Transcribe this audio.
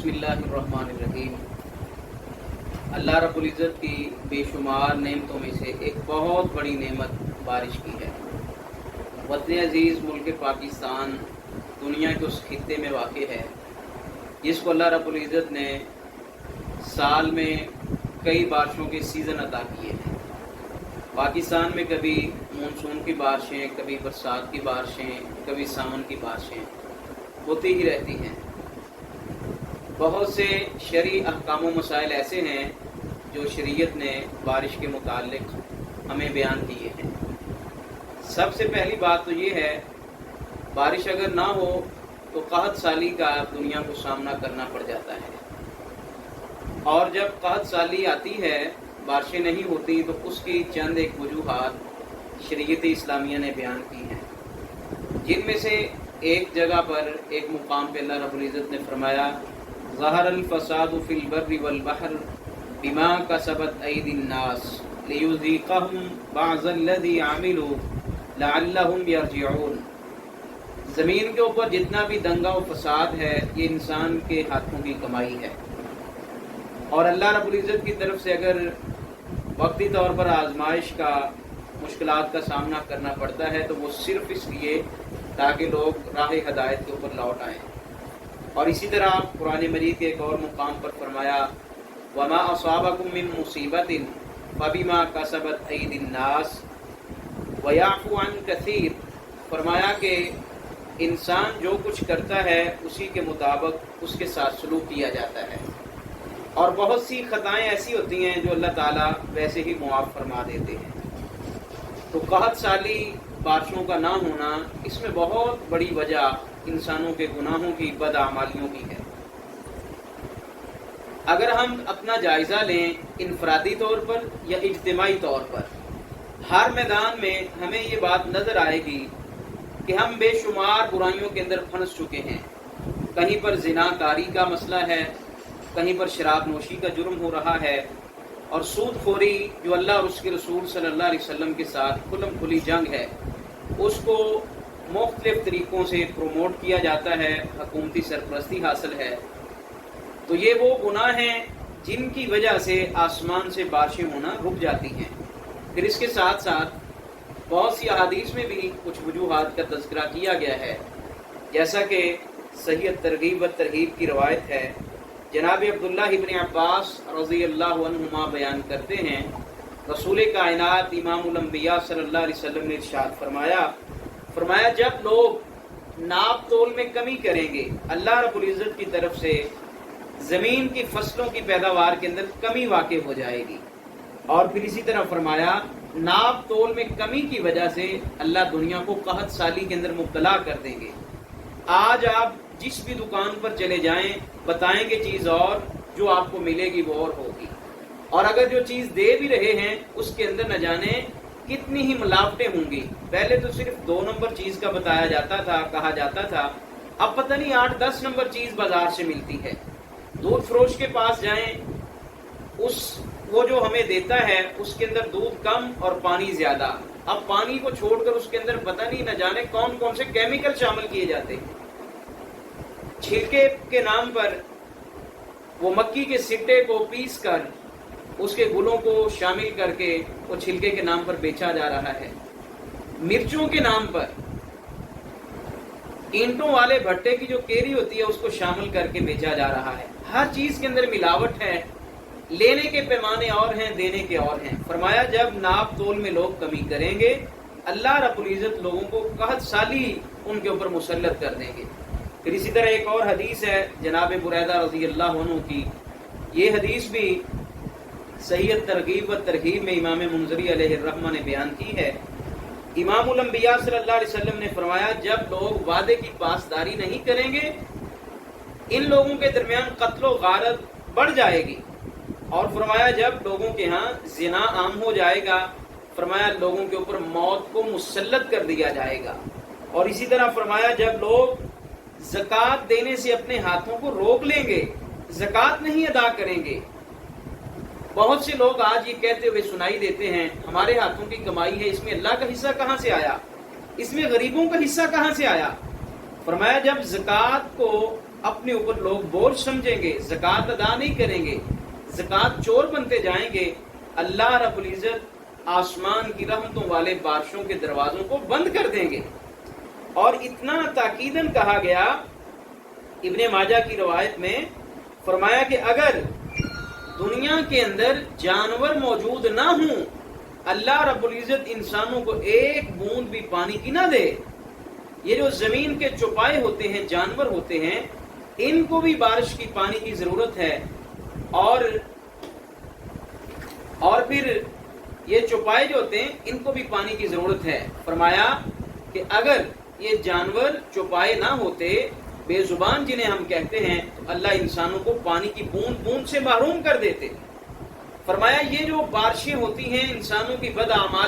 बिस्मिल्लाह अर्रहमान अर्रहीम। अल्लाह रब्बुल इज़्ज़त की बेशुमार नेमतों में से एक बहुत बड़ी नेमत बारिश की है। वतन अज़ीज़ मुल्क पाकिस्तान दुनिया के उस खित्ते में वाक़ है जिसको अल्लाह रब्बुल इज़्ज़त ने साल में कई बारिशों के सीज़न अता किए हैं। पाकिस्तान में कभी मानसून की बारिशें, कभी बरसात की बारिशें, कभी सावन की बारिशें होती ही रहती हैं। बहुत से शरई अहकाम व मसाइल ऐसे हैं जो शरीयत ने बारिश के मुतालिक हमें बयान किए हैं। सबसे पहली बात तो ये है, बारिश अगर ना हो तो कहत साली का दुनिया को सामना करना पड़ जाता है। और जब कहत साली आती है, बारिशें नहीं होती, तो उसकी चंद एक वजूहात शरीयत इस्लामिया ने बयान की हैं, जिनमें से एक जगह पर एक मुकाम पे अल्लाह रब्बुल इज़्ज़त ने फरमाया, ज़हरल फ़सादु फ़िल बर्रि वल बहर बिमा कसबत ऐदिन नास लियुज़ीक़हुम बअज़ल्लज़ी अमिलू लअल्लहुम यरजिऊन। ज़मीन के ऊपर जितना भी दंगा और फसाद है, ये इंसान के हाथों की कमाई है। और अल्लाह रब्बुल इज़्ज़त की तरफ से अगर वक्ती तौर पर आजमाइश का, मुश्किलात का सामना करना पड़ता है तो वो सिर्फ इसलिए ताकि लोग राह हदायत के ऊपर लौट आएँ। और इसी तरह कुरान मजीद के एक और मुकाम पर फरमाया, वमा असाबकुम मिन मुसीबतिन फबिमा कसबत ऐदिन नास वयाफू अन कसीर। फरमाया कि इंसान जो कुछ करता है उसी के मुताबिक उसके साथ सलूक किया जाता है, और बहुत सी खताएं ऐसी होती हैं जो अल्लाह ताला वैसे ही मुआफ़ फरमा देते हैं। तो कहत साली बारिशों का ना होना, इसमें बहुत बड़ी वजह इंसानों के गुनाहों की, बदआमालियों की है। अगर हम अपना जायज़ा लें इनफरादी तौर पर या इज्तिमाई तौर पर, हर मैदान में हमें ये बात नज़र आएगी कि हम बेशुमार बुराइयों के अंदर फंस चुके हैं। कहीं पर ज़िनाकारी का मसला है, कहीं पर शराब नोशी का जुर्म हो रहा है, और सूद खोरी जो अल्लाह और उसके रसूल सल्लल्लाहु अलैहि वसल्लम के साथ खुल्लम खुली जंग है, उसको मुख्तलिफ तरीक़ों से प्रोमोट किया जाता है, हुकूमती सरपरस्ती हासिल है। तो ये वो गुनाह हैं जिनकी वजह से आसमान से बारिशें होना रुक जाती हैं। फिर इसके साथ साथ बहुत सी अहादीस में भी कुछ वजूहात का तज़किरा किया गया है, जैसा कि सही तरगीब व तरहीब की रवायत है। जनाब अब्दुल्लाह इब्न अब्बास रज़ियल्लाहु अन्हुमा बयान करते हैं, रसूल कायनात इमामुल अंबिया सल्लल्लाहु अलैहि वसल्लम ने इरशाद फरमाया जब लोग नाप तोल में कमी करेंगे, अल्लाह रब्बुल इज़्ज़त की तरफ से ज़मीन की फसलों की पैदावार के अंदर कमी वाक़ई हो जाएगी। और फिर इसी तरह फरमाया, नाप तोल में कमी की वजह से अल्लाह दुनिया को कहत साली के अंदर मुब्तला कर देंगे। आज आप जिस भी दुकान पर चले जाएं, बताएंगे चीज़ और, जो आपको मिलेगी वो और होगी। और अगर जो चीज़ दे भी रहे हैं उसके अंदर न जाने कितनी ही मिलावटें होंगी। पहले तो सिर्फ 2 नंबर चीज़ का बताया जाता था, कहा जाता था, अब पता नहीं 8-10 नंबर चीज़ बाजार से मिलती है। दूध फरोश के पास जाएं, वो जो हमें देता है उसके अंदर दूध कम और पानी ज्यादा। अब पानी को छोड़कर उसके अंदर पता नहीं न जाने कौन कौन से केमिकल शामिल किए जाते हैं। छिलके के नाम पर वो मक्की के सिट्टे को पीस कर उसके गुलों को शामिल करके वो छिलके के नाम पर बेचा जा रहा है। मिर्चों के नाम पर ईंटों वाले भट्टे की जो केरी होती है उसको शामिल करके बेचा जा रहा है। हर चीज के अंदर मिलावट है, लेने के पैमाने और हैं, देने के और हैं। फरमाया जब नाप तोल में लोग कमी करेंगे, अल्लाह रब्बुल इज़्ज़त लोगों को कहत साली उनके ऊपर मुसल्लत कर देंगे। फिर इसी तरह एक और हदीस है जनाब बुरैदा रज़ियल्लाहु अन्हु की। ये हदीस भी सही तरगीब व तरहीब में इमाम मुंज़री अलैहिर्रहमा ने बयान की है। इमामुल अंबिया सल्लल्लाहु अलैहि वसल्लम ने फरमाया, जब लोग वादे की पासदारी नहीं करेंगे, इन लोगों के दरमियान कत्लो गारत बढ़ जाएगी। और फरमाया जब लोगों के यहाँ ज़िना आम हो जाएगा, फरमाया लोगों के ऊपर मौत को मुसल्लत कर दिया जाएगा। और इसी तरह फरमाया जब लोग ज़कात देने से अपने हाथों को रोक लेंगे, ज़कात नहीं अदा करेंगे। बहुत से लोग आज ये कहते हुए सुनाई देते हैं, हमारे हाथों की कमाई है, इसमें अल्लाह का हिस्सा कहाँ से आया, इसमें गरीबों का हिस्सा कहाँ से आया। فرمایا جب زکوٰۃ کو اپنے اوپر لوگ بوجھ سمجھیں گے، زکوٰۃ ادا نہیں کریں گے، زکوٰۃ چور بنتے جائیں گے، اللہ رب العزت آسمان کی رحمتوں والے بارشوں کے دروازوں کو بند کر دیں گے۔ اور اتنا تاکیداً کہا گیا ابن ماجہ کی روایت میں، فرمایا کہ اگر دنیا کے اندر جانور موجود نہ ہوں، اللہ رب العزت انسانوں کو ایک بوند بھی پانی کی نہ دے، یہ جو زمین کے چوپائے ہوتے ہیں، جانور ہوتے ہیں، ان کو بھی بارش کی پانی کی ضرورت ہے، اور پھر یہ چوپائے جو ہوتے ہیں ان کو بھی پانی کی ضرورت ہے۔ فرمایا کہ اگر یہ جانور چوپائے نہ ہوتے، بے زبان جنہیں ہم کہتے ہیں، تو اللہ انسانوں کو پانی کی بوند بوند سے محروم کر دیتے۔ فرمایا یہ جو بارشیں ہوتی ہیں انسانوں کی بد اعمال